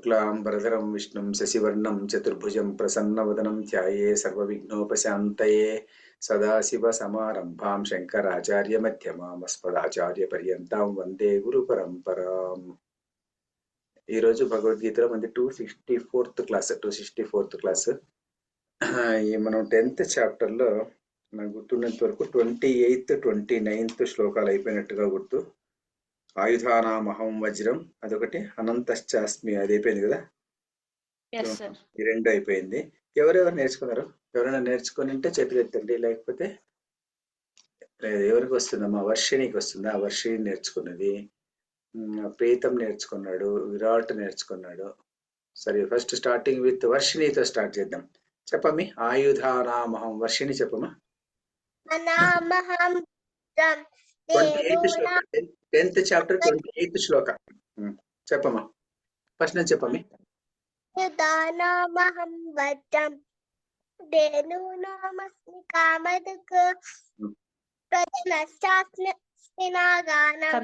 शुक्लांबरधरं विष्णुं शशिवर्णं चतुर्भुजं प्रसन्नवदनं ध्याये सर्वविघ्नोपशान्तये सदाशिवसमारम्भां शंकराचार्यमध्यमाम् अस्मदाचार्यपर्यन्तां वन्दे गुरुपरम्पराम्। ఈ రోజు భగవద్గీతలో మనది 264th క్లాస్. ఈ మనం 10th చాప్టర్ లో నాకు గుర్తున్నంత వరకు 28th 29th శ్లోకాలు అయిపోయినట్టుగా గుర్తు. ఆయుధానామహం వజ్రం అదొకటి, అనంతశ్చాస్మి అది అయిపోయింది కదా. ఈ రెండు అయిపోయింది. ఎవరెవరు నేర్చుకున్నారు? ఎవరైనా నేర్చుకుని ఉంటే చేతులు ఎత్తండి, లేకపోతే లేదు. ఎవరికి వస్తుందమ్మా? వర్షిణికి వస్తుందా? వర్షిణి నేర్చుకున్నది, ప్రీతం నేర్చుకున్నాడు, విరాట్ నేర్చుకున్నాడు. సరే, ఫస్ట్ స్టార్టింగ్ విత్ వర్షిణితో స్టార్ట్ చేద్దాం. చెప్పమ్మి. ఆయుధానామహం. వర్షిణి చెప్పమ్మా. 10th చాప్టర్ 28th శ్లోక చెప్పమ్మా. ఫస్ట్ నుంచి చెప్పమ్మి. ఆయుధానామహం వజ్రం ధేనూనామస్మి కామధుక్ ప్రజనశ్చాస్మి నాగానం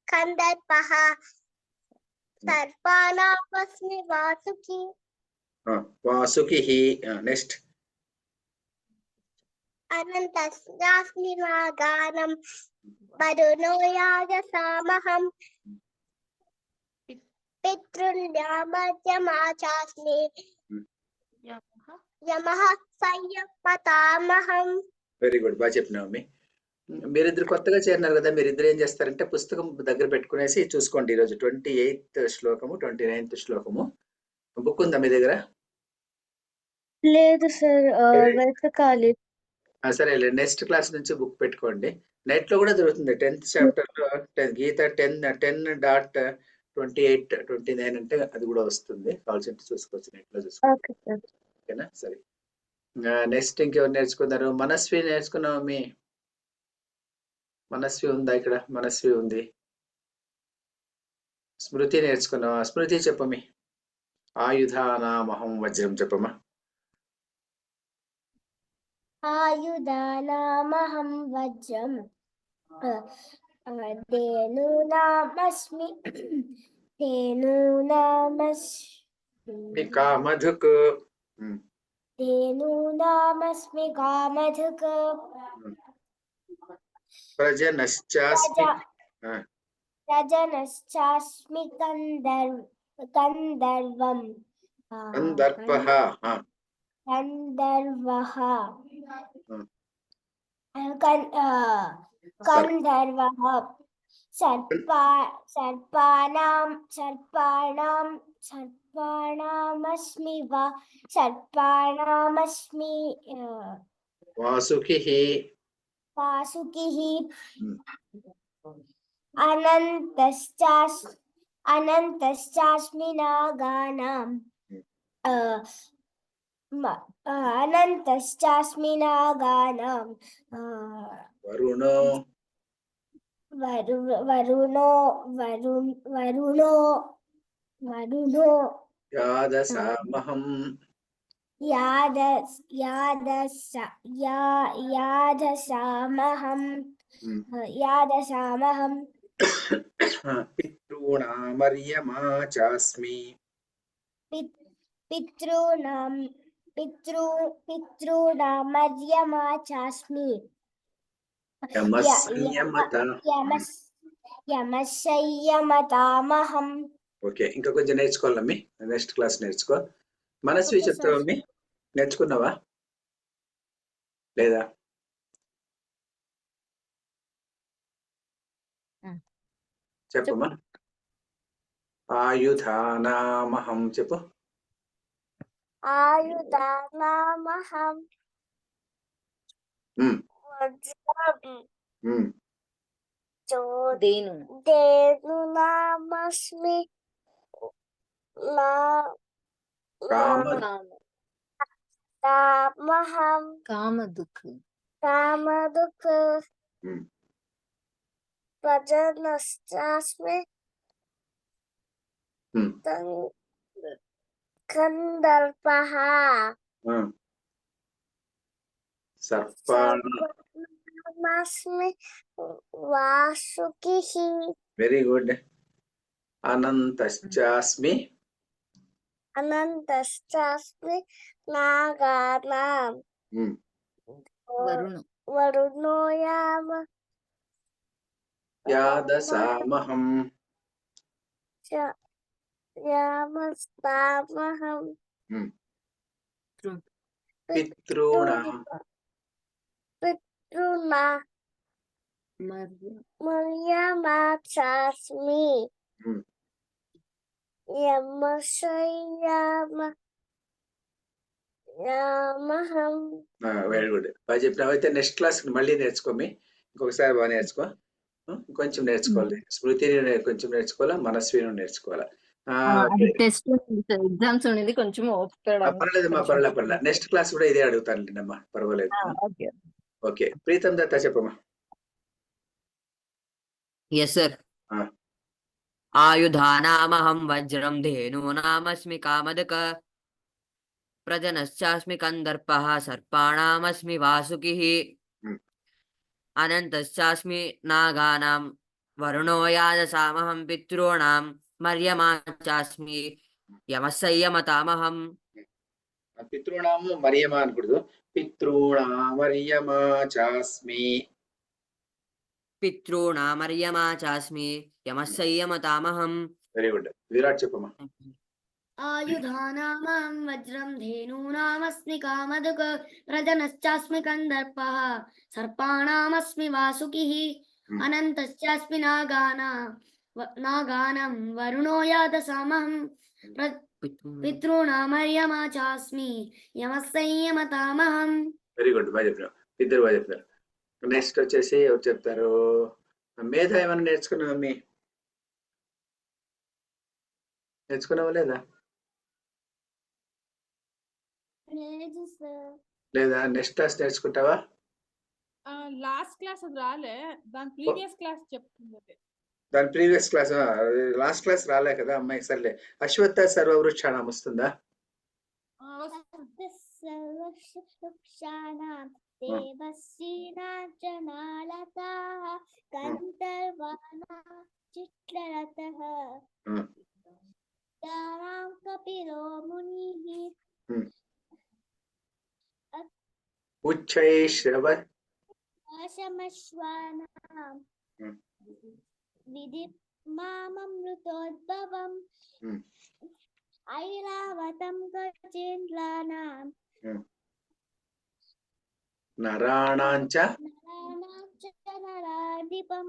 కందర్పః సర్పానామస్మి Vasuki. Next. అనంతశ్చాస్మి నాగానం వరుణో యాజసామహం పితృల్యామర్యమాచాస్మి M సంయమతామహం. Very good, బాగా చెప్పినావు అమ్మి. మీరిద్దరు కొత్తగా చేరినారు కదా, మీరిద్దరు ఏం చేస్తారంటే పుస్తకం దగ్గర పెట్టుకునేసి చూసుకోండి. ఈరోజు 28th శ్లోకము 29th శ్లోకము. బుక్ ఉందా మీ దగ్గర? లేదు సార్, వెతకాలి. సరే, నెక్స్ట్ క్లాస్ నుంచి బుక్ పెట్టుకోండి. నెట్ లో కూడా దొరుకుతుంది. 10th చాప్టర్ లో గీత 10:28-29 అంటే అది కూడా వస్తుంది. కావాల్సి చూసుకోవచ్చు, నెట్ లో చూసుకోవచ్చు. ఓకేనా? సరే, నెక్స్ట్ ఇంకెవరు నేర్చుకున్నారు? మనస్వి నేర్చుకున్నావు మీ? మనస్వి ఉందా ఇక్కడ? మనస్వి ఉంది. స్మృతి నేర్చుకున్నావా? స్మృతి చెప్పమి. ఆయుధానామహం వజ్రం చెప్పమ్మా. ఆయుధానామహం వజ్రం ధేనూనామస్మి కామధుక్ ప్రజనశ్చాస్మి కందర్వం కందర్వః సర్పాణామస్మి వాసుకిః అనంతశ్చాస్మి నాగానాం వరుణో యాదసామహం పితॄణామర్యమాచాస్మి యమస్సంయమతామహం. ఓకే, ఇంకా కొంచెం నేర్చుకోవాలమ్మి. నెక్స్ట్ క్లాస్ నేర్చుకో. మనస్వి చెప్తావమ్మి? నేర్చుకున్నావా లేదా? చెప్పమ్మా. ఆయుధానామహం చెప్పు. ఆయుధానామహం ధేనూనామస్మి కామధుక్ ప్రజనశ్చాస్మి కందర్పః సర్పాణామస్మి వాసుకిః. Very good. అనంతశ్చాస్మి अनन्तश्चास्मि नागानां ఉమ్, वरुणो याम యాదసామహం यामस्तामहं ఉమ్, పితॄణా पितॄणा मर्यमाचास्मि ఉమ్, यामहं వెరీ గుడ్ బాగా చెప్పినావు. అయితే నెక్స్ట్ క్లాస్ మళ్ళీ నేర్చుకోమి, ఇంకొకసారి బాగా నేర్చుకో. కొంచెం నేర్చుకోవాలి, స్మృతిని కొంచెం నేర్చుకోవాలా, మనస్విని నేర్చుకోవాలా. అది టెస్ట్ ఎగ్జామ్స్ ఉండేది కొంచెం పర్లేదమ్మా, పర్లేదు. నెక్స్ట్ క్లాస్ కూడా ఇదే అడుగుతాను అమ్మా, పర్వాలేదు. ఓకే ఓకే, ప్రీతం దత్త చెప్పమ్మా. Yes sir. ఆ. ఆయుధానామహం వజ్రం ధేనూనామస్మి కామదక ప్రజనశ్చాస్మి కందర్పః సర్పాణామస్మి వాసుకిః Hmm. అనంతశ్చాస్మి నాగానాం వరుణో యాదసామహం పితॄణాం మర్యమా చాస్మి యమస్సయ్యమతామహం. పితృణాము మరియమా అనకూడదు, పితృణామర్యమా చాస్మి. పితॄణామర్యమా చాస్మి యమస్సయ్యమతామహం. Very good. విరాట్ చెప్పమ్మా. ఆయుధానామహం వజ్రం ధేనూనామస్మి కామధుక్ ప్రజనశ్చాస్మి కందర్పః సర్పాణామస్మి వాసుకిః అనంతశ్చాస్మి నాగానం వరుణో యాదసామహం పితॄణామర్యమా చాస్మి యమస్సయ్యమతామహం. వెరీ గుడ్, బాగా చెప్పినావు, ఇద్దరు బాగా చెప్పారు. నెక్స్ట్ వచ్చేసి ఎవరు చెప్తారు? మేధ ఏమైనా నేర్చుకున్నావా? నేర్చుకున్నావా లేదా? లేదా నెక్స్ట్ క్లాస్ నేర్చుకుంటావా? లాస్ట్ క్లాస్ అది రాలే, దాని ప్రీవియస్ క్లాస్ చెప్తుంది. దాని ప్రీవియస్ క్లాస్, లాస్ట్ క్లాస్ రాలే కదా అమ్మాయి. సర్లే, అశ్వత్థ సర్వవృక్షాణం వస్తుందా? ఉచ్చైశ్రవ విదిమామృతోద్భవం ఐరావతం గజేంద్రాణాం నరాణాంచ. నరాధిపం.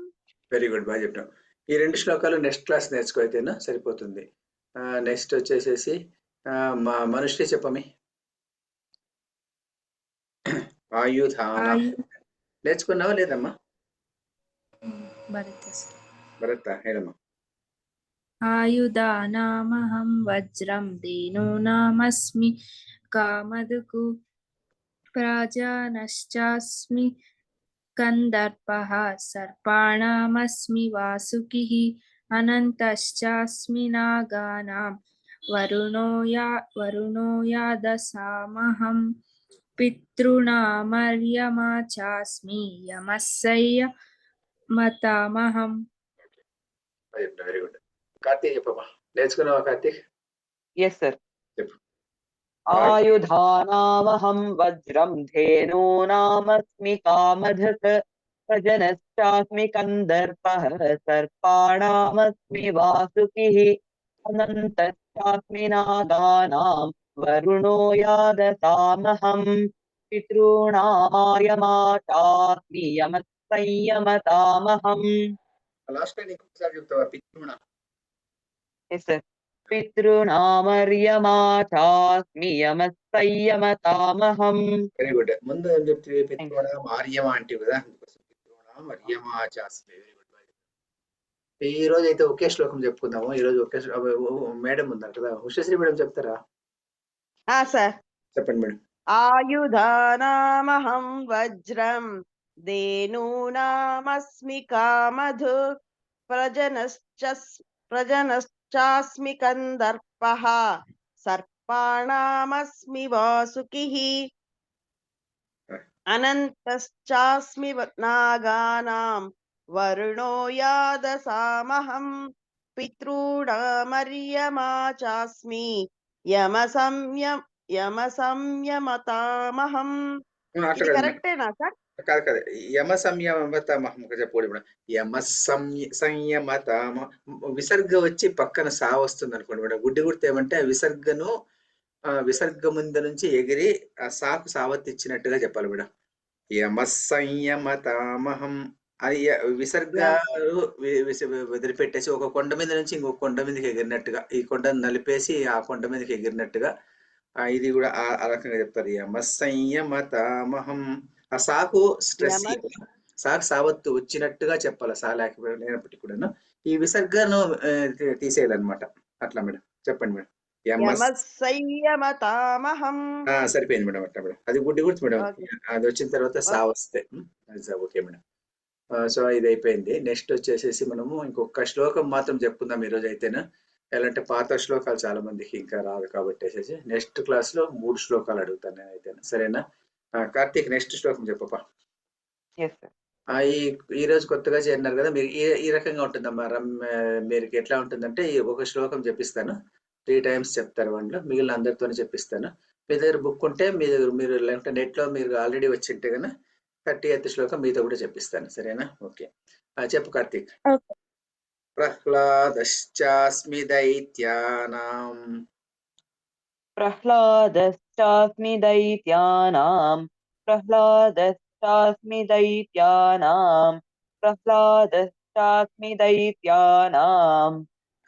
వెరీ గుడ్, బాగా చెప్పినాం. ఈ రెండు శ్లోకాలు నెక్స్ట్ క్లాస్ నేర్చుకో అయితేనా సరిపోతుంది. నెక్స్ట్ వచ్చేసేసి మా మనుష్య చెప్పమి. ఆయుధాన నేర్చుకున్నావా లేదమ్మా? భరత ಹೇಳమ్మా. ఆయుధానామహం వజ్రం ధేనూనామస్మి కామధుకు ప్రజనశ్చాస్మి కందర్పః సర్పాణామస్మి వాసుకిః అనంతశ్చాస్మి నాగానాం వరుణో యాదసామహం పితॄణామర్యమా చాస్మి యమస్సయ్యమతామహం. Very good. కార్తీక్ చెప్పమ్మా, నేర్చుకున్నావా కార్తీక్? Yes sir. చెప్పు. ఆయుధానామహం వజ్రం ధేనూనామస్మి కామధుక్ ప్రజనశ్చాస్మి కందర్పః సర్పాణామస్మి వాసుకిః అనంతశ్చాస్మి నాగానాం వరుణో యాదసామహం పితॄణామర్యమా చాస్మి యమస్సయ్యమతామహం. లాస్ట్ టైం ఇంకొకసారి చెప్తావా? పితృణ. Yes sir. పితృణామర్యమా చాస్మి యమస్సయ్యమతామహం. Very good. ముందు ఏం చెప్తే పితృణ ఆర్యమా అంటే కదా, పితృణ ఆర్యమా చాస్మి. Very good. ఈ రోజు అయితే ఒకే శ్లోకం చెప్పుకుందాము. ఈ రోజు ఒకే మేడం ఉందంట కదా, ఉషశ్రీ మేడం చెప్తారా? సార్ చెప్పండి మేడం. ఆయుధానామహం వజ్రం ధేనూనామస్మి కామధు ప్రజనశ్చాస్మి కందర్పః సర్పాణామస్మి వాసుకిః అనంతశ్చాస్మి నాగానాం వరుణో యాదసామహం పితॄణామర్యమా చాస్మి యమ సంయమతామహం. అట్లా ఇది కాదు కరెక్టేనా సార్? కాదు కాదు యమ సంయమతామహం చెప్పకూడదు మేడం. యమ సంయమతామ విసర్గ వచ్చి పక్కన సా వస్తుంది అనుకోండి మేడం. గుడ్డి గుర్తు ఏమంటే విసర్గను విసర్గ ముందు నుంచి ఎగిరి ఆ సాకు సావత్తి ఇచ్చినట్టుగా చెప్పాలి మేడం. యమ సంయమతామహం అది విసర్గాలు వదిలిపెట్టేసి ఒక కొండ మీద నుంచి ఇంకొక కొండ మీదకి ఎగిరినట్టుగా, ఈ కొండను నలిపేసి ఆ కొండ మీదకి ఎగిరినట్టుగా ఇది కూడా ఆ రకంగా చెప్తారు. యమ సంయమతామహం. ఆ సాకు స్ట్రెస్ సాకు సావత్తు వచ్చినట్టుగా చెప్పాలి. సా లేకపోయినప్పటికీ కూడా ఈ విసర్గను తీసేయాలన్నమాట. అట్లా మేడం చెప్పండి మేడం. యమ సంయమతామహం. సరిపోయింది మేడం. అట్లా మేడం అది గుడ్డి గుర్తు మేడం. అది వచ్చిన తర్వాత సా వస్తే ఓకే మేడం. సో ఇది అయిపోయింది. నెక్స్ట్ వచ్చేసేసి మనము ఇంకొక శ్లోకం మాత్రం చెప్పుకుందాం ఈరోజు అయితేనా. ఎలా అంటే పాత శ్లోకాలు చాలా మందికి ఇంకా రాదు కాబట్టి నెక్స్ట్ క్లాస్ లో 3 శ్లోకాలు అడుగుతాను నేను అయితే. సరేనా కార్తీక్? నెక్స్ట్ శ్లోకం చెప్పప్పా. ఈ రోజు కొత్తగా చేరినారు కదా మీరు, ఈ రకంగా ఉంటుందమ్మా. మీరు ఎట్లా ఉంటుందంటే ఒక శ్లోకం చెప్పిస్తాను, 3 times చెప్తారు. వాళ్ళు మిగిలిన అందరితోనే చెప్పిస్తాను. మీ దగ్గర బుక్ ఉంటే మీ దగ్గర మీరు లేకపోతే నెట్ లో మీరు ఆల్రెడీ వచ్చింటే కన్నా 30th శ్లోకం మీతో కూడా చెప్పిస్తాను. సరేనా? ఓకే చెప్పు కార్తీక్. ప్రహ్లాదశ్చాస్మి దైత్యానాం ప్రహ్లాదశ్చాస్మి దైత్యానాం ప్రహ్లాదశ్చాస్మి దైత్యానాం ప్రహ్లాదశ్చాస్మి దైత్యానాం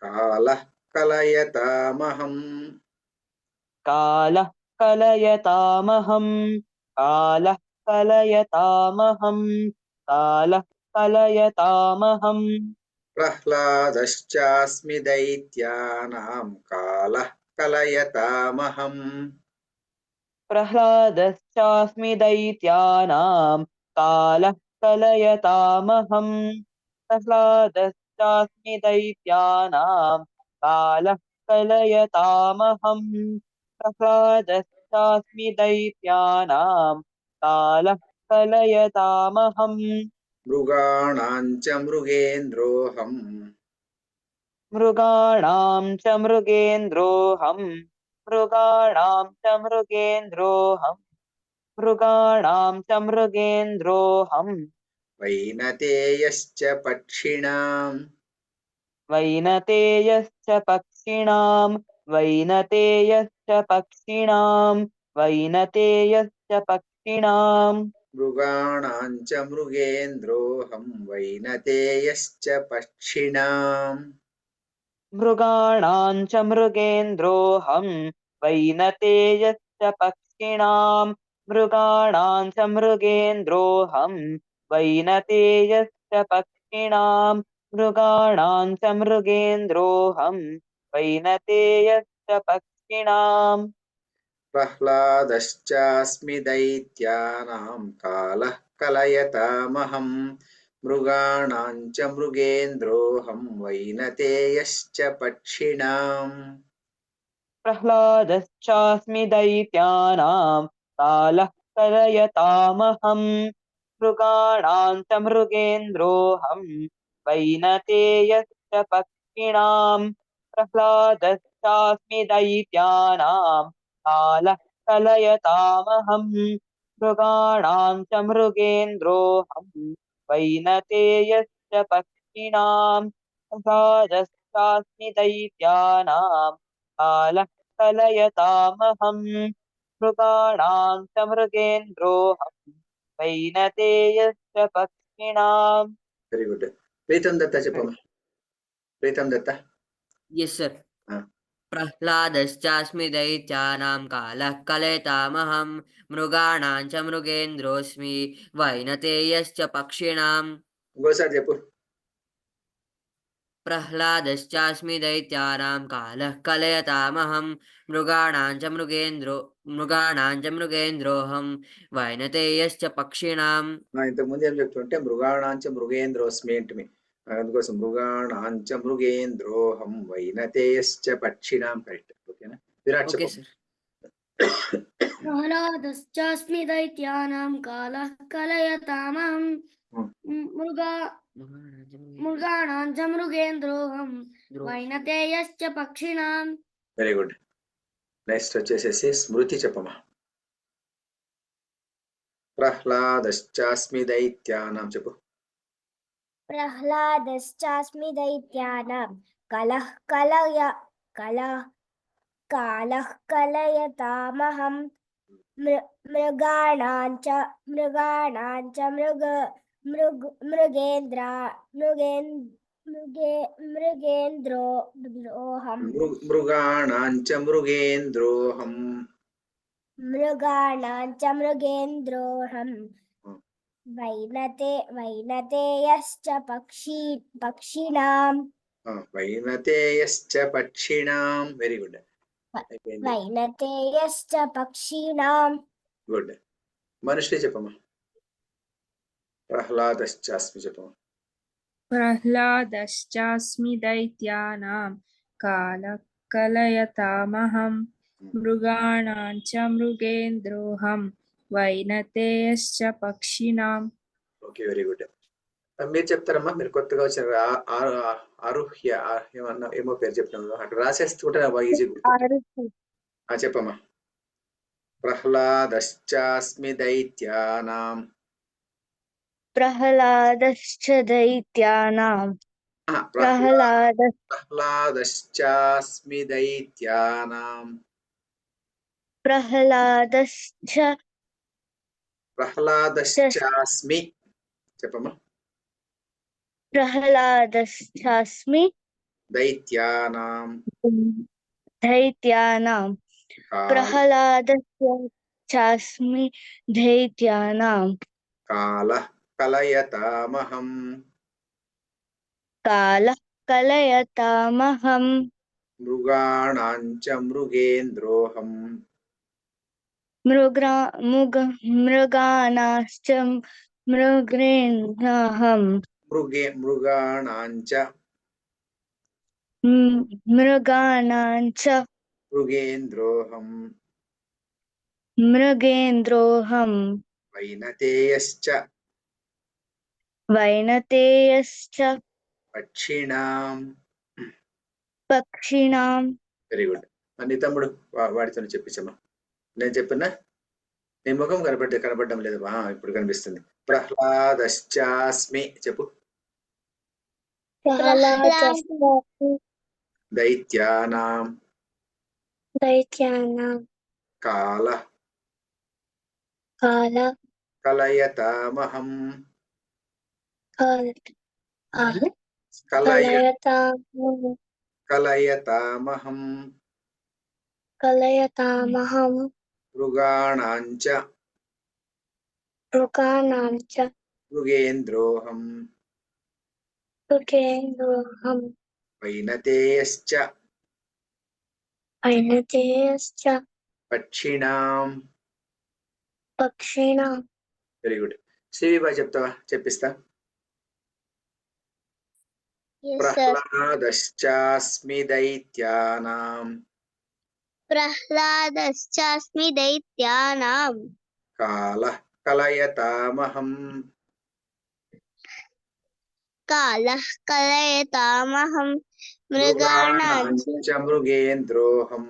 కాలః కలయతామహం కాలః కలయతామహం కాలః కలయతామహం కాలః కలయతామహం ప్రహ్లాదశ్చాస్మి దైత్యానాం కాలః కలయతామహం ప్రహ్లాదశ్చాస్మి దైత్యానాం కాలః కలయతామహం ప్రహ్లాదశ్చాస్మి దైత్యానాం కాలః కలయతామహం ప్రహ్లాదశ్చాస్మి దైత్యానాం కాలః కలయతామహం మృగాణాం చ మృగేంద్రోహం మృగాణాం చ మృగేంద్రోహం మృగాణాం చ మృగేంద్రోహం మృగాణాం చ మృగేంద్రోహం వైనతేయశ్చ పక్షిణాం వైనతేయశ్చ పక్షిణాం వైనతేయశ్చ పక్షిణాం వైనతేయశ్చ పక్షిణాం మృగాణాం చ మృగేంద్రోహం వైనతేయశ్చ పక్షిణాం మృగాణాం చ మృగేంద్రోహం వైనతేయశ్చ పక్షిణాం మృగాణాం చ మృగేంద్రోహం వైనతేయశ్చ పక్షిణాం మృగాణాం చ మృగేంద్రోహం వైనతేయశ్చ పక్షిణాం ప్రహ్లాదశ్చాస్మి దైత్యానాం కాలః కలయతామహం మృగాణాం చ మృగేంద్రోహం వైనతేయశ్చ పక్షిణాం ప్రహ్లాదశ్చాస్మి దైత్యానాం కాలః కలయతామహం మృగాణాం చ మృగేంద్రోహం వైనతేయశ్చ పక్షిణాం ప్రహ్లాదశ్చాస్మి దైత్యానాం కాలః కలయతామహం మృగాణాం చ మృగేంద్రోహం వైనతేయశ్చ పక్షిణాం ప్రహ్లాదశ్చాస్మి దైత్యానాం కాలః కలయతామహం మృగాణాం చ మృగేంద్రోహం వైనతేయశ్చ పక్షిణాం. Very good. ప్రీతం దత్త చెప్పమ్మా. ప్రీతం దత్త. Yes sir. ప్రహ్లాదశ్చాస్మి దైత్యానాం కాలః కలయతామహం మృగాణాం చ మృగేంద్రోస్మి వైనతేయశ్చ పక్షిణాం. ఇంకోసారి చెప్పు. ప్రహ్లాదశ్చాస్మి దైత్యానాం కాలః కలయతామహం మృగాణాం చ మృగేంద్రోహం వైనతేయశ్చ పక్షిణాం. ఇంతకు ముందు ఏం చెప్తుంటే మృగాణాంచ మృగేంద్రోస్మి ఏంటి, అందుకోసం మృగాణాంచ మృగేంద్రోహం వైనతేయశ్చ పక్షిణాం. కరెక్ట్. ఓకేనా? విరాట్ ఓకే చెప్పు. సార్. ప్రహ్లాదశ్చాస్మి దైత్యానాం కాలః కలయతామహం మృగాణాం చ మృగేంద్రోహం వైనతేయశ్చ పక్షిణాం. Very good. నెక్స్ట్ వచ్చేసేసి స్మృతి చెప్పమ్మా. ప్రహ్లాదశ్చాస్మి దైత్యానాం చెప్పు. ప్రహ్లాదశ్చాస్మి దైత్యానాం కాలః కలయతామహం మృగాణాంచ మృగేంద్రోహం మృగాణాంచ మృగేంద్రోహం వైనతేయశ్చ పక్షిణాం వైనతేయశ్చ పక్షిణాం. Very good. వైనతేయశ్చ పక్షిణాం. గుడ్. మనుషులే చెప్పమ్మా. ప్రహ్లాదశ్చాస్మి చెప్పమ్మా. ప్రహ్లాదశ్చాస్మి దైత్యానాం కలయతామహం మృగాణాం చ మృగేంద్రోహం వైనతేయశ్చ పక్షిణాం. Okay, very good. మీరు చెప్తారమ్మా. మీరు కొత్తగా వచ్చిన ఆరుహ్య ఏమన్నా ఏమో పేరు చెప్పినాము అక్కడ రాసేస్తుంటే బాగా ఈజీ చెప్పమ్మా. ప్రహ్లాదశ్చాస్మి దైత్యానాం ప్రహ్లాదశ్చ దైత్యానాం ప్రహ్లాదశ్చాస్మి దైత్యానాం ప్రహ్లాదశ్చాస్మి చెప్పమ్మా. ప్రహ్లాదశ్చాస్మి దైత్యానాం ప్రహ్లాదశ్చాస్మి దైత్యానాం కాలః కలయతామహం మృగాణాంచ మృగేంద్రోహం మృగాణాశ్చ మృగేంద్రోహం మృగాణాంచ మృగేంద్రోహం వైనతేయశ్చ పక్షిణాం. Very good. నీ తమ్ముడు వాడితో చెప్పించమ్మా. నేను చెప్పినా నీ ముఖం కనబడడం లేదు. ఇప్పుడు కనిపిస్తుంది. ప్రహ్లాదశ్చాస్మి చెప్పు. దైత్యానాం కాలః కలయతామహం మృగాణాంచ మృగేంద్రోహం వైనతేయశ్చ పక్షిణాం. Very good. సివి బాయ్ చెప్తావా? చెప్పిస్తా. ప్రహ్లాదశ్చాస్మి దైత్యానాం కాలః కలయతామహం మృగాణాంచ మృగేంద్రోహం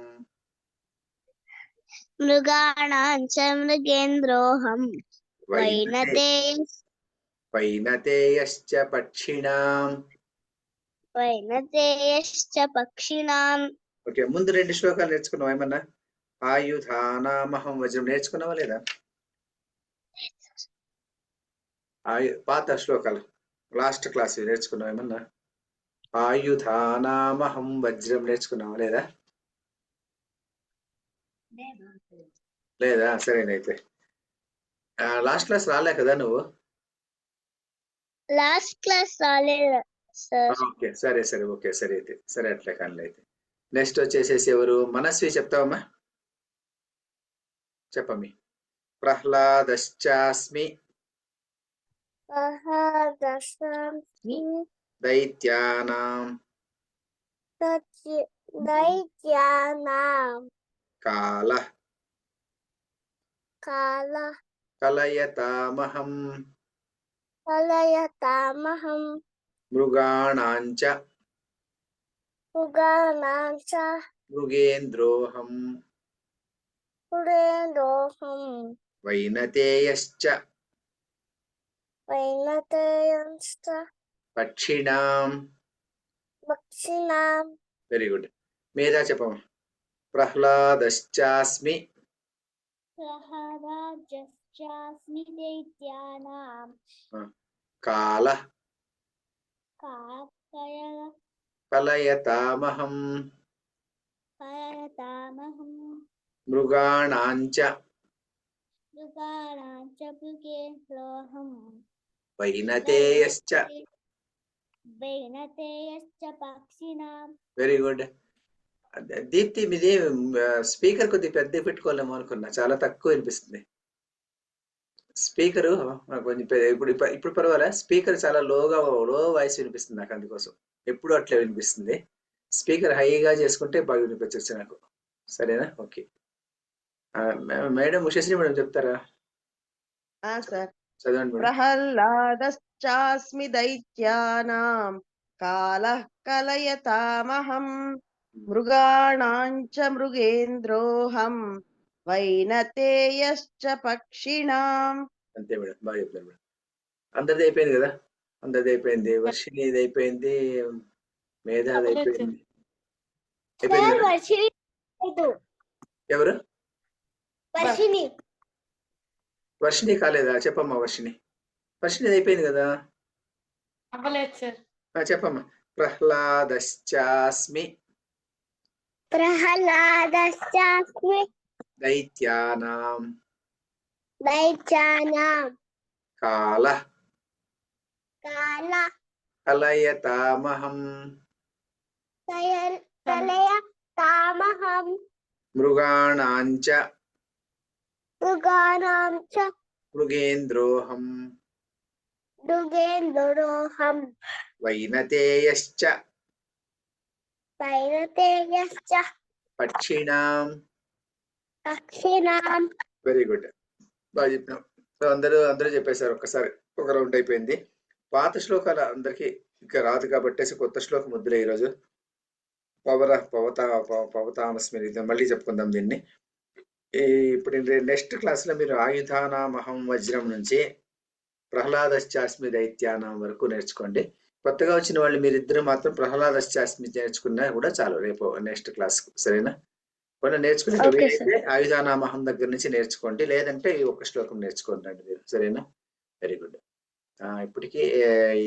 వైనతేయశ్చ పక్షిణాం. ఓకే, ముందు 2 శ్లోకాలు నేర్చుకున్నావా? ఏమన్నా ఆయుధానామహం వజ్రం నేర్చుకున్నావా లేదా? పాత శ్లోకాలు లాస్ట్ క్లాస్ నేర్చుకున్నావా? ఏమన్నా ఆయుధానామహం వజ్రం నేర్చుకున్నావా లేదా? లేదా? సరేనైతే లాస్ట్ క్లాస్ రాలే కదా నువ్వు? ఓకే, సరే ఓకే, సరే అయితే సరే, అట్లే కానీ అయితే. నెక్స్ట్ వచ్చేసేసి ఎవరు? మనస్వి చెప్తావమ్మా. చెప్పమ్మి. ప్రహ్లాదశ్చాస్మి దైత్యానాం కాలః కలయతామహం మృగాణాంచ మృగేంద్రోహం మృగేంద్రోహం వైనతేయశ్చ వైనతేయంశ్చ పక్షిణాం. పక్షిణాం. Very good. మేధా చెప్పమ్మా. ప్రహ్లాదశ్చాస్మి ప్రహ్లాదశ్చాస్మి దైత్యానాం కాల కలయతామహం కలయతామహం మృగాణాంచ మృగాణాంచ మృగేంద్రోహం వైనతేయశ్చ. వైనతేయశ్చ పక్షిణాం. Very good. దీప్తి మీది స్పీకర్ కొద్దిగా పెద్ద పెట్టుకోలేమో అనుకున్నా, చాలా తక్కువ వినిపిస్తుంది స్పీకరు. కొంచెం ఇప్పుడు పర్వాలే. స్పీకర్ చాలా లో వాయిస్ వినిపిస్తుంది నాకు, అందుకోసం ఎప్పుడు అట్లా వినిపిస్తుంది. స్పీకర్ హైగా చేసుకుంటే బాగా వినిపించచ్చు నాకు. సరేనా? ఓకే. మేడం ఉషశ్రీ మేడం చెప్తారా? సార్. చదవండి మేడం. ప్రహ్లాదశ్చాస్మి దైత్యానాం కాలః కలయతామహం మృగాణాంచ మృగేంద్రోహం వైనతేయశ్చ పక్షిణాం. అంతే మేడం, బాగా చెప్తారు మేడం. అందరిది అయిపోయింది కదా? అందరిది అయిపోయింది. వర్షిణిది అయిపోయింది, మేధాది అయిపోయింది. ఎవరు? వర్షిణి కాలేదా? చెప్పమ్మా వర్షిణి. వర్షిణి అయిపోయింది కదా? చెప్పమ్మా. ప్రహ్లాదశ్చాస్మి దైత్యానాం కాల కలయతామహం మృగాణాంచ మృగేంద్రోహం వైనతేయశ్చ పక్షిణాం. వెరీ గుడ్, బాగా చెప్పినాం. సో అందరూ చెప్పేశారు. ఒక్కసారి ఒక రౌండ్ అయిపోయింది. పాత శ్లోకాలు అందరికి ఇంకా రాదు కాబట్టి కొత్త శ్లోకం వద్దులే ఈరోజు. పవతామస్మి మళ్ళీ చెప్పుకుందాం దీన్ని. ఇప్పుడు నెక్స్ట్ క్లాస్ లో మీరు ఆయుధానామహం వజ్రం నుంచి ప్రహ్లాదశ్చాస్మి దైత్యానాం వరకు నేర్చుకోండి. కొత్తగా వచ్చిన వాళ్ళు మీరిద్దరు మాత్రం ప్రహ్లాదశ్చాస్మి నేర్చుకున్నా కూడా చాలు రేపు నెక్స్ట్ క్లాస్. సరేనా? కొన్ని నేర్చుకునే అయితే ఆయుధానామహం దగ్గర నుంచి నేర్చుకోండి, లేదంటే ఈ ఒక్క శ్లోకం నేర్చుకోండి మీరు. సరేనా? Very good. ఇప్పటికీ ఈ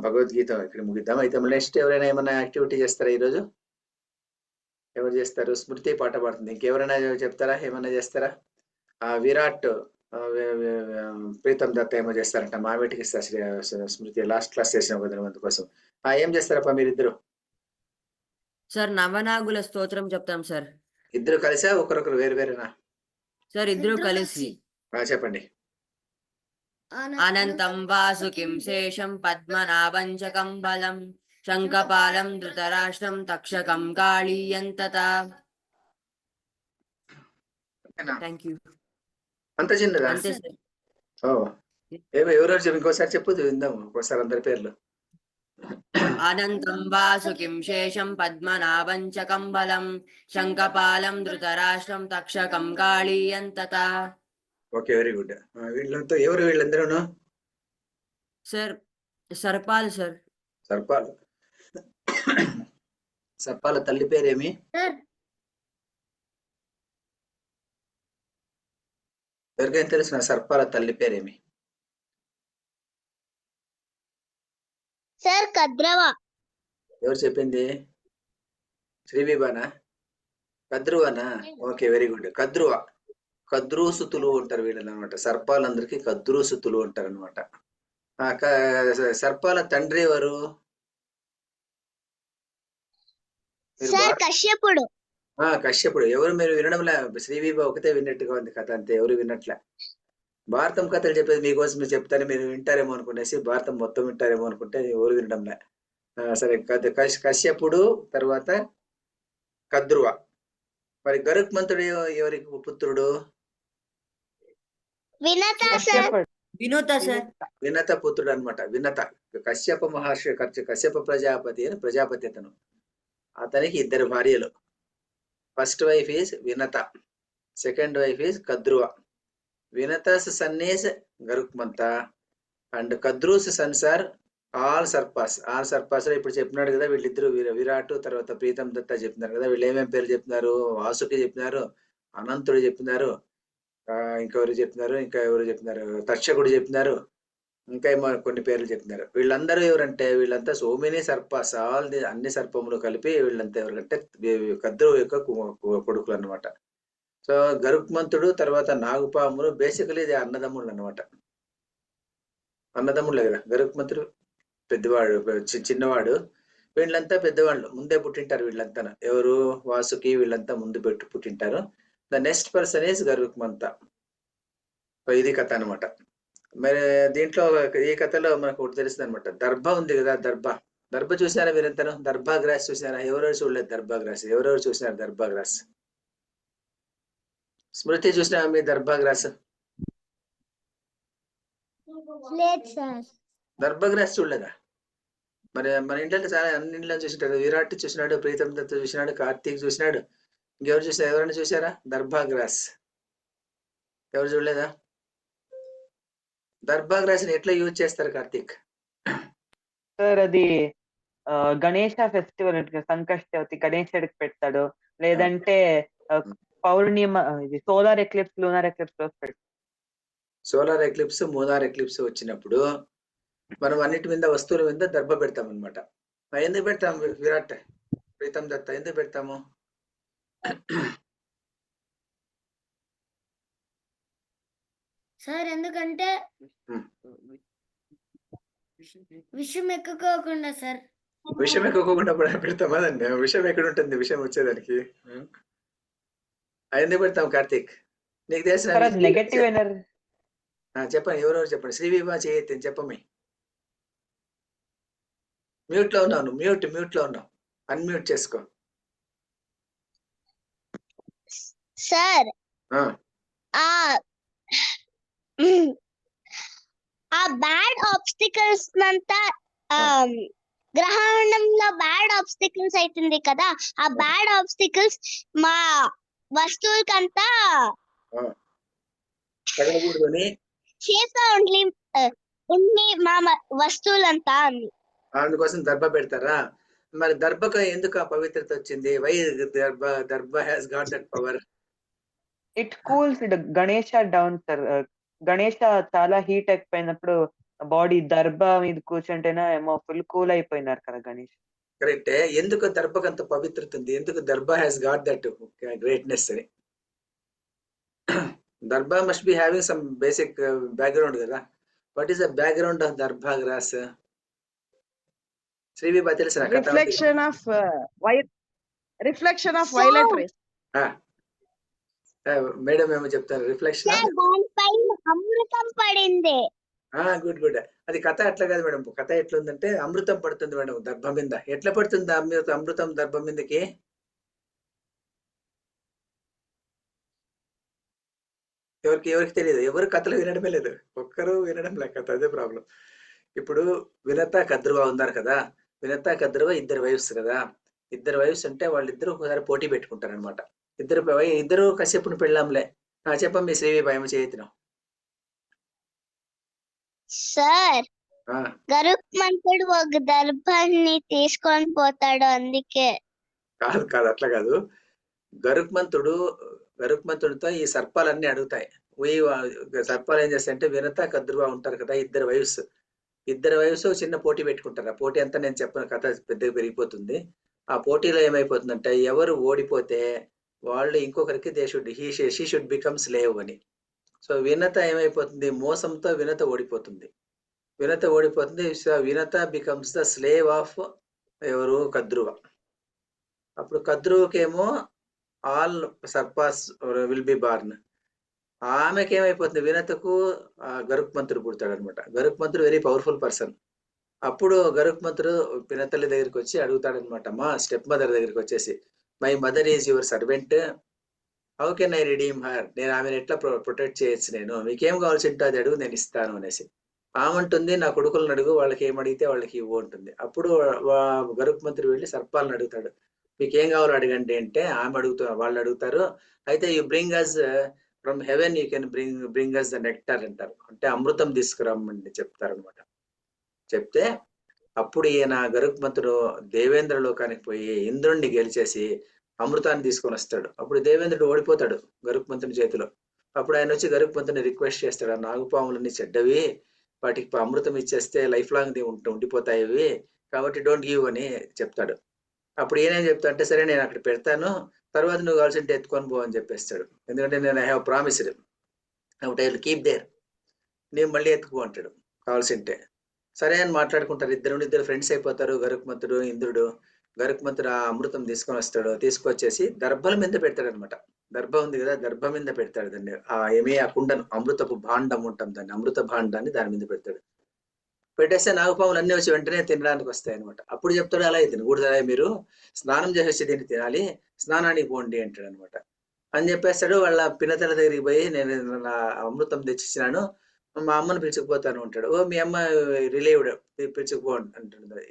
భగవద్గీత ఇక్కడ ముగిద్దాం. అయితే నెక్స్ట్ ఎవరైనా ఏమైనా యాక్టివిటీ చేస్తారా ఈరోజు? ఎవరు చేస్తారు? స్మృతి పాట పాడుతుంది. ఇంకెవరైనా చెప్తారా? ఏమైనా చేస్తారా? విరాట్ ప్రీతం దత్త ఏమో చేస్తారంట. మావేటికి స్మృతి లాస్ట్ క్లాస్ చేసిన మంది కోసం. ఏం చేస్తారప్ప మీరిద్దరు? సార్ నవనాగుల స్తోత్రం చెప్తాం సార్. ఇద్దరు కలిసా ఒకరొకరు వేరు వేరేనా? సార్ ఇద్దరు కలిసి. చెప్పండి. అనంతం వాసుకిం శేషం పద్మనాభం చ కంబలం శంఖపాలం ధృతరాష్ట్రం తక్షకం కాళీయంతత. Thank you. అంత చిన్నదా? అంతే సార్. ఎవరో చెప్పి ఇంకోసారి చెప్పు, విందాం ఒకసారి అందరి పేర్లు. అనంతం వాసుకిం శేషం పద్మనాభం చ కంబలం శంఖపాలం ధృతరాష్ట్రం తక్షకం కాళీయంతత. Okay, very good. వీళ్ళంతా ఎవరు? వీళ్ళందరూ సార్ సర్పాలు సార్. సర్పాల తల్లి పేరేమి? ఎవరికైనా తెలిసిన సర్పాల తల్లి పేరేమి? సార్ కద్రవ. ఎవరు చెప్పింది? శ్రీవిబానా? కద్రువనా? Okay, very good. కద్రూసుతులు ఉంటారు వీళ్ళని అనమాట. సర్పాలందరికీ కద్రూసుతులు ఉంటారు అనమాట. సర్పాల తండ్రి ఎవరు? కశ్యపుడు. కశ్యపుడు. ఎవరు మీరు వినడంలే? శ్రీవిభా ఒకతే విన్నట్టుగా ఉంది కథ, అంతే. ఎవరు విన్నట్లే. భారతం కథలు చెప్పేది మీకోసం మీరు చెప్తారు, మీరు వింటారేమో అనుకునేసి భారతం మొత్తం వింటారేమో అనుకుంటే ఎవరు వినడంలే. సరే, కశ్యపుడు తర్వాత కద్రువ. మరి గరుత్మంతుడు ఎవరికి పుత్రుడు? వినత పుత్రుడు అనమాట. వినత కశ్యప మహర్షి, కశ్యప ప్రజాపతి అని ప్రజాపతి అతనికి ఇద్దరు భార్యలు. First wife is Vinata, Second wife is Kadruva. Vinata's son is Garukmanta and Kadru's sons are all surpass. All surpass లో ఇప్పుడు చెప్పినాడు కదా, వీళ్ళిద్దరు విరాట్ తర్వాత ప్రీతం దత్త చెప్తున్నారు కదా. వీళ్ళు ఏమేమి పేర్లు చెప్తున్నారు? వాసుకి చెప్పినారు, అనంతుడు చెప్పినారు, ఇంకెవరు చెప్తున్నారు, ఇంకా ఎవరు చెప్తున్నారు, తక్షకుడు చెప్పినారు, ఇంకా ఏమో కొన్ని పేర్లు చెప్తున్నారు. వీళ్ళందరూ ఎవరంటే వీళ్ళంతా సో మెనీ సర్పాస్, అన్ని సర్పములు కలిపి వీళ్ళంతా ఎవరంటే కద్రువు యొక్క కొడుకులు అన్నమాట. సో గరుక్మంతుడు తర్వాత నాగుపాములు బేసికలీ ఇది అన్నదమ్ముళ్ళు అన్నమాట. అన్నదమ్ముళ్ళే కదా. గరుక్మంతుడు పెద్దవాడు, చిన్నవాడు, వీళ్ళంతా పెద్దవాళ్ళు, ముందే పుట్టింటారు వీళ్ళంతా. ఎవరు? వాసుకి వీళ్ళంతా ముందు పుట్టింటారు. The next person is Garukmanta. ఇది కథ అనమాట. మరి దీంట్లో ఈ కథలో మనకు ఒకటి తెలుస్తుంది అనమాట. దర్భ ఉంది కదా, దర్భ చూసినారా మీరంతాను? దర్భా గ్రాస్ చూసినారా? ఎవరెవరు చూడలేదు దర్భా గ్రాస్? ఎవరెవరు చూసినారు దర్భా గ్రాస్? స్మృతి చూసినా మీ దర్భా గ్రాస్? లేదు సార్. దర్భా గ్రాస్ చూడలేదా? మరి మన ఇంట్లో చాలా అన్ని ఇంట్లో చూసింటారు. విరాట్ చూసినాడు, ప్రీతం దత్త చూసినాడు, కార్తీక్ చూసినాడు, ఇంకెవరు చూసారు? ఎవరైనా చూసారా దర్భా గ్రాస్? ఎవరు చూడలేదా? దర్భా గ్రాస్ ని ఎట్లా యూజ్ చేస్తారు కార్తీక్? సార్ అది గణేష ఫెస్టివల్ సంకష్ట చవితి గణేశుడికి పెడతాడు, లేదంటే పౌర్ణిమ సోలార్ ఎక్లిప్స్ లూనార్ ఎక్లిప్స్ రోజు పెడతాడు. సోలార్ ఎక్లిప్స్ మూనార్ ఎక్లిప్స్ వచ్చినప్పుడు మనం అన్నిటి మీద వస్తువుల మీద దర్భ పెడతాం అనమాట. ఎందుకు పెడతాం? విరాట్ ప్రీతం దత్త ఎందుకు పెడతాము? సార్ ఎందుకంటే విషయం ఎక్కుకోకుండా సార్. విషయం ఎక్కువకుండా పెడతాం అదండి. విషయం ఎక్కడ ఉంటుంది? విషయం వచ్చేదానికి ఎందుకు పెడతాం కార్తీక్? నీకు తెలిసిన నెగటివ్ ఎనర్జీ చెప్పండి. ఎవరెవరు చెప్పండి. శ్రీవిభా చేయొద్దు చెప్పమే. మ్యూట్ లో ఉన్నావు, మ్యూట్ లో ఉన్నావు, అన్మ్యూట్ చేసుకో. సార్ ఆ బ్యాడ్ ఆబ్స్టికల్స్ అంతా గ్రహణంలో బ్యాడ్ ఆబ్స్టికల్స్ అవుతుంది కదా, ఆ బ్యాడ్ ఆబ్స్టికల్స్ మా వస్తువులకంతా సేఫ్గా ఉండి మా వస్తువులంతా అంది. అందుకోసం దర్భ పెడతారా? మరి దర్భకు ఎందుకు ఆ పవిత్రత వచ్చింది? వై దర్భ has got that power? It cools Ganesha down sir. Ganesha చాలా హీట్ అయిపోయినప్పుడు బాడీ దర్భ మీద కూర్చుంటేనే ఏమో ఫుల్ కూల్ అయిపోయినారు కదా గణేష్. కరెక్టే. ఎందుకు దర్భకు అంత పవిత్రత ఉంది? ఎందుకు దర్భ హ్యాస్ గాట్ దట్ గ్రేట్నెస్ అని? Darbha must be having some basic background కదా. What is the background of darbha grass? Srivibha తెలిసిన reflection of violet rays. Madam ఏమో చెప్తారు. రిఫ్లెక్షన్ అమృతం పడింది. Good good. అది కథ అట్లా కాదు మేడం. కథ ఎట్లుందంటే అమృతం పడుతుంది మేడం దర్భ మీద. ఎట్లా పడుతుంది అమృతం దర్భ మీదకి? ఎవరికి తెలియదు. ఎవరు కథలు వినడమే లేదు, ఒక్కరు వినడం లే కథ. అదే ప్రాబ్లం. ఇప్పుడు వినత కద్రువ ఉన్నారు కదా. వినత కద్రువ ఇద్దరు వైఫ్స్ కదా. ఇద్దరు వైఫ్స్ అంటే వాళ్ళిద్దరు ఒకసారి పోటీ పెట్టుకుంటారు అనమాట. ఇద్దరు కశ్యపుని పెళ్ళాంలే. చెప్పమ్మ శ్రీవిభా ఏమో చేయతిన. సార్ గరుక్మంతుడు ఒక దర్భాన్ని తీసుకొని పోతాడు అందుకే. కాదు అట్లా కాదు. గరుక్మంతుడితో ఈ సర్పాలన్నీ అడుగుతాయి. సర్పాలు ఏం చేస్తాయంటే వినత కద్రువ ఉంటారు కదా, ఇద్దరు వైఫ్స్ చిన్న పోటీ పెట్టుకుంటారు. ఆ పోటీ అంతా నేను చెప్పిన కథ పెద్దగా పెరిగిపోతుంది. ఆ పోటీలో ఏమైపోతుందంటే ఎవరు ఓడిపోతే వాళ్ళు ఇంకొకరికి షీ షుడ్ బికమ్ స్లేవ్ అని. సో వినత ఏమైపోతుంది? మోసంతో వినత ఓడిపోతుంది. Vinata becomes the slave of ఎవరు? కద్రువ. అప్పుడు కద్రువకేమో all surpass will be born. ఆమెకి ఏమైపోతుంది? వినతకు గరుక్మంతుడు పుడతాడు అనమాట. గరుక్మంతుడు వెరీ పవర్ఫుల్ పర్సన్. అప్పుడు గరుక్మంతుడు వినతల్లి దగ్గరికి వచ్చి అడుగుతాడనమాట. మా స్టెప్ మదర్ దగ్గరికి వచ్చేసి, my mother is your servant, how can I redeem her? నేను ఆమెను ఎట్లా ప్రొటెక్ట్ చేయొచ్చు? నేను మీకేం కావాల్సి ఉంటే అది అడుగు, నేను ఇస్తాను అనేసి. ఆమంటుంది నా కొడుకులను అడుగు, వాళ్ళకి ఏమడిగితే వాళ్ళకి ఇవ్వు ఉంటుంది. అప్పుడు గరుక్మంతుడు వెళ్ళి సర్పాలను అడుగుతాడు, మీకు ఏం కావాలో అడగండి అంటే ఆమె వాళ్ళు అడుగుతారు. అయితే you bring us from heaven you can bring us the nectar అంటారు. అంటే అమృతం తీసుకురమ్మండి చెప్తారు అనమాట. చెప్తే అప్పుడు ఈయన గరుత్మంతుడు దేవేంద్ర లోకానికి పోయి ఇంద్రుణ్ణి గెలిచేసి అమృతాన్ని తీసుకొని వస్తాడు. అప్పుడు దేవేంద్రుడు ఓడిపోతాడు గరుత్మంతుని చేతిలో. అప్పుడు ఆయన వచ్చి గరుత్మంతుని రిక్వెస్ట్ చేస్తాడు, ఆ నాగుపాములన్నీ చెడ్డవి, వాటికి అమృతం ఇచ్చేస్తే లైఫ్ లాంగ్ ఉండిపోతాయి ఇవి, కాబట్టి డోంట్ గివ్ అని చెప్తాడు. అప్పుడు ఈయనేం చెప్తా అంటే, సరే నేను అక్కడ పెడతాను, తర్వాత నువ్వు కావాల్సింటే ఎత్తుకొని పో అని చెప్పేస్తాడు. ఎందుకంటే నేను I have promised I will keep there, నేను మళ్ళీ ఎత్తుకో అంటాడు కావాల్సింటే. సరే అని మాట్లాడుకుంటారు. ఇద్దరు ఫ్రెండ్స్ అయిపోతారు, గరుత్మంతుడు ఇంద్రుడు. గరుత్మంతుడు ఆ అమృతం తీసుకొని వస్తాడు. తీసుకొచ్చేసి దర్భల మీద పెడతాడు అనమాట. దర్భ ఉంది కదా, దర్భ మీద పెడతాడు దాన్ని. ఆ కుండను, అమృతపు భాండం ఉంటాం దాన్ని, అమృత భాండాన్ని దాని మీద పెడతాడు. పెట్టేస్తే నాగపాములు అన్ని వచ్చి వెంటనే తినడానికి వస్తాయి అనమాట. అప్పుడు చెప్తాడు, అలా తినకూడదు, మీరు స్నానం చేసి దీన్ని తినాలి, స్నానానికి పోండి అంటాడు అనమాట. అని చెప్పేస్తాడు. వాళ్ళ పినతల దగ్గరికి పోయి, నేను నా అమృతం తెచ్చిచ్చినాను, మా అమ్మను పిలుచుకుపోతాను అంటాడు. ఓ మీ అమ్మ రిలీవ్డ్, పిలుచుకుపో అంటుంది.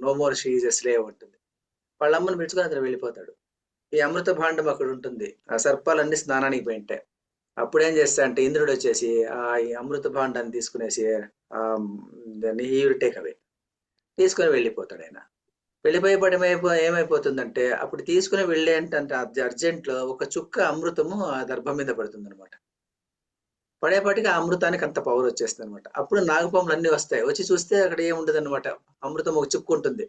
No more she is a slave అంటుంది. వాళ్ళ అమ్మను పిలుచుకొని అతను వెళ్ళిపోతాడు. ఈ అమృత భాండం అక్కడ ఉంటుంది. ఆ సర్పాలన్నీ స్నానానికి పోయింటాయి. అప్పుడు ఏం చేస్తా అంటే ఇంద్రుడు వచ్చేసి ఈ అమృత భాండాన్ని తీసుకునేసి టేక్ అవే తీసుకుని వెళ్ళిపోతాడు. ఆయన వెళ్ళిపోయేపడి ఏమైపోతుందంటే, అప్పుడు తీసుకుని వెళ్ళేంటే అర్జెంట్ లో ఒక చుక్క అమృతము ఆ దర్భం మీద పడుతుంది అనమాట. పడేపాటికి ఆ అమృతానికి అంత పవర్ వచ్చేస్తుంది అనమాట. అప్పుడు నాగపాములు అన్ని వస్తాయి. వచ్చి చూస్తే అక్కడ ఏముండదు అనమాట, అమృతం ఒక చుక్క ఉంటుంది.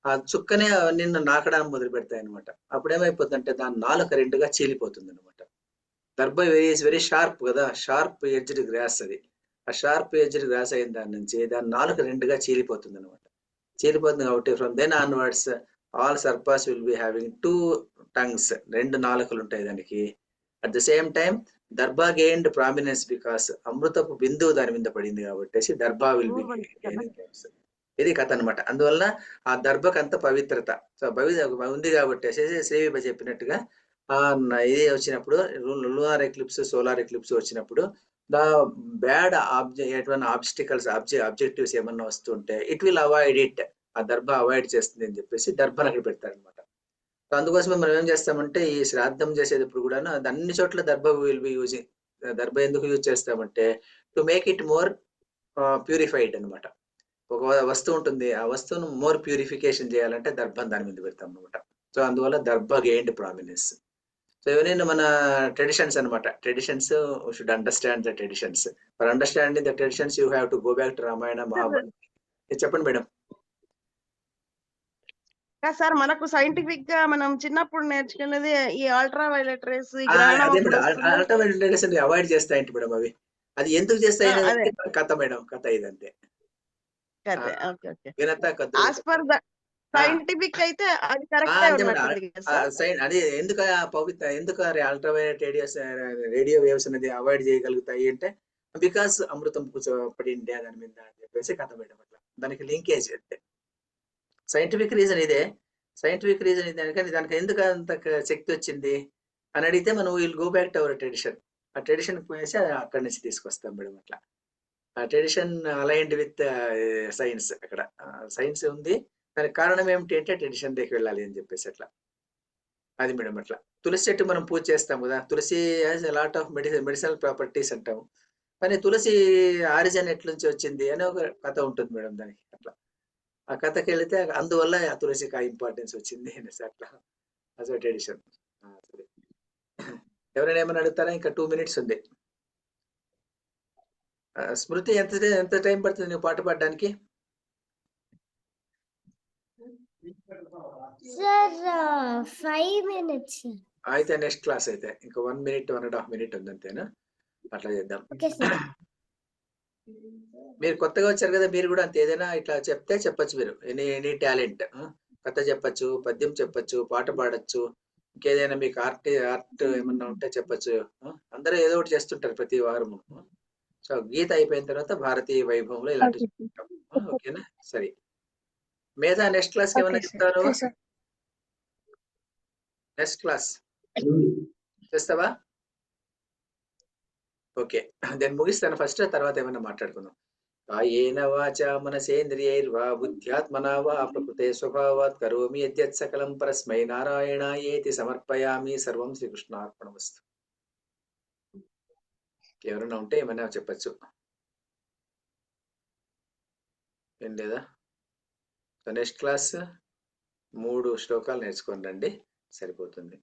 ఆ చుక్కనే నిన్ను నాకడానికి మొదలు పెడతాయి అనమాట. అప్పుడు ఏమైపోతుందంటే దాని నాలుక రెండుగా చీలిపోతుంది అనమాట. దర్భ వెరీ షార్ప్ కదా, షార్ప్ ఎడ్జ్డ్ గ్రాస్ అది. ఆ షార్ప్ ఎడ్జ్డ్ గ్రాస్ అయిన దాని నుంచి దాని నాలుక రెండుగా చీలిపోతుంది అనమాట. చీలిపోతుంది కాబట్టి from then onwards all surpass will be having 2 tongues, 2 నాలుకలు ఉంటాయి దానికి. At the same time darbha gained prominence because అమృతపు బిందువు దాని మీద పడింది కాబట్టి దర్భా విల్ బి గెయినింగ్. ఇది కథ అనమాట. అందువల్ల ఆ దర్భకు అంత పవిత్రత ఉంది కాబట్టి శ్రీవిభ చెప్పినట్టుగా ఇది వచ్చినప్పుడు లూనార్ ఎక్లిప్స్, సోలార్ ఎక్లిప్స్ వచ్చినప్పుడు ద బ్యాడ్ ఆబ్స్టికల్స్ ఆబ్జెక్టివ్స్ ఏమన్నా వస్తుంటే ఇట్ విల్ అవాయిడ్ ఇట్, ఆ దర్భ అవాయిడ్ చేస్తుంది అని చెప్పేసి దర్భను అక్కడ పెడతారనమాట. అందుకోసమే మనం ఏం చేస్తామంటే ఈ శ్రాద్ధం చేసేటప్పుడు కూడా అన్ని చోట్ల దర్భ విల్ బి యూజింగ్. దర్భ ఎందుకు యూజ్ చేస్తామంటే to make it more purified అనమాట. ఒక వస్తువు ఉంటుంది, ఆ వస్తువును మోర్ ప్యూరిఫికేషన్ చేయాలంటే దర్భం దాని మీద పెడతాం అనమాట. సో అందువల్ల దర్భ గెయిన్డ్ ప్రామినెన్స్. సో ఇవన్నీ మన ట్రెడిషన్స్ అనమాట. Traditions should understand the traditions. For understanding the traditions you have to go back to Ramayana, Mahabharata. చెప్పండి మేడం. సార్ మనకు సైంటిఫిక్ గా మనం చిన్నప్పుడు నేర్చుకున్నది ఈ ultra violet rays, ultra violet rays avoid చేస్తాయంటే మేడం అవి. అది ఎందుకు చేస్తాయి అనేది కథ మేడం, కథ ఇదంతే. సైంటిఫిక్ అయితే అది కరెక్ట్. అది ఎందుకు అల్ట్రా వైలెట్ రేడియో వేవ్స్ అనేది అవాయిడ్ చేయగలుగుతాయి అంటే బికాస్ అమృతం పడింది దాని మీద అని చెప్పేసి కథ మేడం. అట్లా దానికి లింకేజ్ అంతే. సైంటిఫిక్ రీజన్ ఇదే, సైంటిఫిక్ రీజన్ ఇదే. కానీ దానికి ఎందుకు అంత శక్తి వచ్చింది అని అడిగితే మనం will go back to our tradition. ఆ ట్రెడిషన్ పోయేసి అక్కడి నుంచి తీసుకొస్తాం మేడం. అట్లా ఆ ట్రెడిషన్ అలైన్డ్ విత్ సైన్స్. అక్కడ సైన్స్ ఉంది, దానికి కారణం ఏమిటి అంటే ట్రెడిషన్ దగ్గరికి వెళ్ళాలి అని చెప్పేసి అట్లా. అది మేడం. అట్లా తులసి చెట్టు మనం పూజ చేస్తాం కదా, tulasi has a lot of medicinal properties అంటాము. కానీ తులసి ఆరిజిన్ ఎట్ల నుంచి వచ్చింది అనే ఒక కథ ఉంటుంది మేడం దానికి. అట్లా ఆ కథకి వెళితే అందువల్ల ఆ తులసికి ఆ ఇంపార్టెన్స్ వచ్చింది అనేసి అట్లా అదో ట్రెడిషన్. సరే, ఎవరైనా ఏమైనా అడుగుతారా? ఇంకా 2 minutes ఉంది. స్మృతి ఎంత టైం పడుతుంది నువ్వు పాట పాడడానికి? Sir 5 minutes. అయితే నెక్స్ట్ క్లాస్ అయితే ఇంకా 1 minute 1.5 minute ఉంది అంతేనా? అట్లా చేద్దాం. మీరు కొత్తగా వచ్చారు కదా, మీరు కూడా అంతే. ఏదైనా ఇట్లా చెప్తే చెప్పచ్చు మీరు. ఎనీ టాలెంట్, కథ చెప్పచ్చు, పద్యం చెప్పచ్చు, పాట పాడచ్చు, ఇంకేదైనా మీకు ఆర్ట్ ఏమన్నా ఉంటే చెప్పచ్చు. అందరూ ఏదో ఒకటి చేస్తుంటారు ప్రతి వారము. సో గీత అయిపోయిన తర్వాత భారతీయ వైభవంలో ఇలాంటి చెప్తాం. ఓకేనా? సరే మేధా, నెక్స్ట్ క్లాస్ ఏమన్నా చెప్తారు? నెక్స్ట్ క్లాస్ చేస్తావా? ఓకే, నేను ముగిస్తాను ఫస్ట్, తర్వాత ఏమన్నా మాట్లాడుకుందాం. కాయేన వాచా మనసేంద్రియైర్వా బుద్ధ్యాత్మనా వా ప్రకృతే స్వభావాత్ కరోమి యద్యత్ సకలం పరస్మై నారాయణాయేతి సమర్పయామి. సర్వం శ్రీకృష్ణార్పణమస్తు. ఎవరైనా ఉంటే ఏమైనా చెప్పచ్చు, ఏం లేదా? సో నెక్స్ట్ క్లాస్ 3 శ్లోకాలు నేర్చుకొని రండి, సరిపోతుంది.